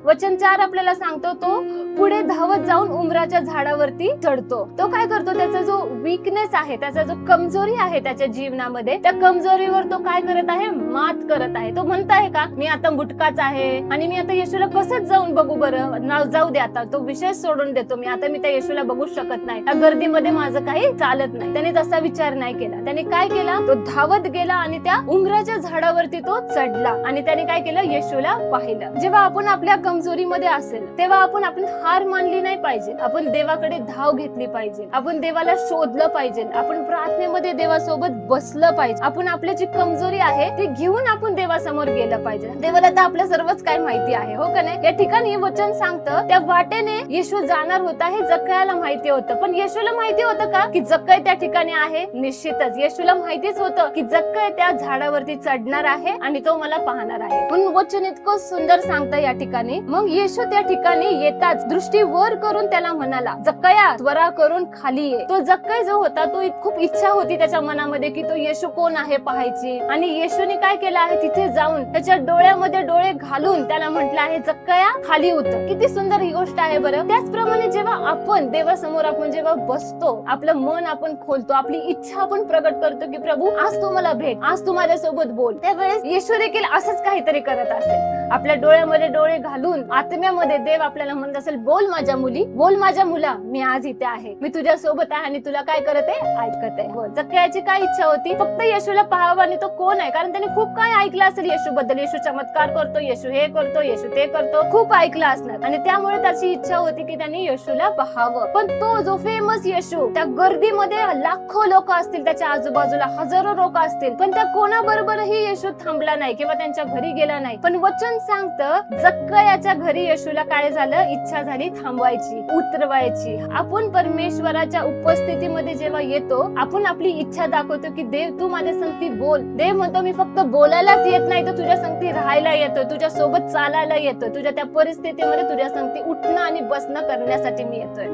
वचन 4 आपल्याला सांगतो तो पुढे धावत जाऊन उमराच्या झाडावरती चढतो. तो काय करतो, त्याचा जो वीकनेस आहे, त्याचा जो कमजोरी आहे त्याच्या जीवनामध्ये, त्या कमजोरीवर तो काय करत आहे, मात करत आहे. तो म्हणत आहे का मी आता मुटकाच आहे आणि मी आता येशूला कसंच जाऊन बघू, बरं जाऊ दे, आता तो विषय सोडून देतो, मी आता मी त्या येशूला बघू शकत नाही, त्या गर्दीमध्ये माझं काही चालत नाही. त्याने तसा विचार नाही केला. त्याने काय केला, तो धावत गेला आणि त्या उमराच्या झाडावरती तो चढला आणि त्याने काय केलं, येशूला पाहिलं. जेव्हा आपण आपल्या कमजोरीमध्ये असेल तेव्हा आपण हार मानली नाही पाहिजे. आपण देवाकडे धाव घेतली पाहिजे. आपण देवाला शोधलं पाहिजे. आपण प्रार्थनेमध्ये देवासोबत बसलं पाहिजे. आपण आपली जी कमजोरी आहे ती घेऊन आपण देवासमोर गेलं पाहिजे. देवाला तर आपलं सर्वच काय माहिती आहे, हो का नाही? या ठिकाणी वचन सांगतं त्या वाटेने येशू जाणार होता हे जक्कयाला माहिती होतं. पण येशूला माहिती होतं का की जक्कय त्या ठिकाणी आहे? निश्चितच येशूला माहितीच होतं की जक्कय त्या झाडावरती चढणार आहे आणि तो मला पाहणार आहे. पण वचन इतकं सुंदर सांगतं या ठिकाणी. मग येशू त्या ठिकाणी येताच दृष्टी वर करून त्याला म्हणाला, जक्कया त्वरा करून खाली ये. तो जक्कय जो होता तो खूप इच्छा होती त्याच्या मनामध्ये की तो येशू कोण आहे पाहायची. आणि येशूने काय केलं आहे, तिथे जाऊन त्याच्या डोळ्यामध्ये डोळे घालून त्याला म्हटलं आहे, जक्कया खाली उतर. किती सुंदर ही गोष्ट आहे बरं. त्याचप्रमाणे जेव्हा आपण देवासमोर आपण जेव्हा बसतो, आपलं मन आपण खोलतो, आपली इच्छा आपण प्रगट करतो की प्रभू आज तू मला भेट, आज तू माझ्यासोबत बोल, त्यावेळेस येशू देखील असंच काहीतरी करत असेल. आपल्या डोळ्यामध्ये डोळे घालून आत्म्यामध्ये देव आपल्याला म्हणत असेल, बोल माझ्या मुली, बोल माझ्या मुला, मी आज इथे आहे, मी तुझ्या सोबत आहे आणि तुला काय करत आहे, ऐकत आहे. जक्कयाची काय इच्छा होती, फक्त येशूला पाहावं आणि तो कोण आहे, कारण त्याने खूप काय ऐकलं असेल येशू बद्दल. येशू चमत्कार करतो, येशू हे करतो, येशू ते करतो, खूप ऐकलं असणार आणि त्यामुळे त्याची इच्छा होती की त्यांनी येशूला पाहावं. पण तो जो फेमस येशू, त्या गर्दीमध्ये लाखो लोक असतील, त्याच्या आजूबाजूला हजारो लोक असतील, पण त्या कोणाबरोबरही येशू थांबला नाही किंवा त्यांच्या घरी गेला नाही. पण वचन सांगतं जक्कयाच्या घरी येशूला काय झालं, इच्छा झाली थांबवायची, उतरवायची. आपण परमेश्वराच्या उपस्थितीमध्ये जेव्हा येतो, आपण आपली इच्छा दाखवतो की देव तू माझ्या संगती बोल. देव म्हणतो मी फक्त बोलायलाच येत नाही, तर तुझ्या संगती राहायला येतोय, तुझ्या सोबत चालायला येतोय, तुझ्या त्या परिस्थितीमध्ये तुझ्या संगती उठणं आणि बसणं करण्यासाठी मी येतोय.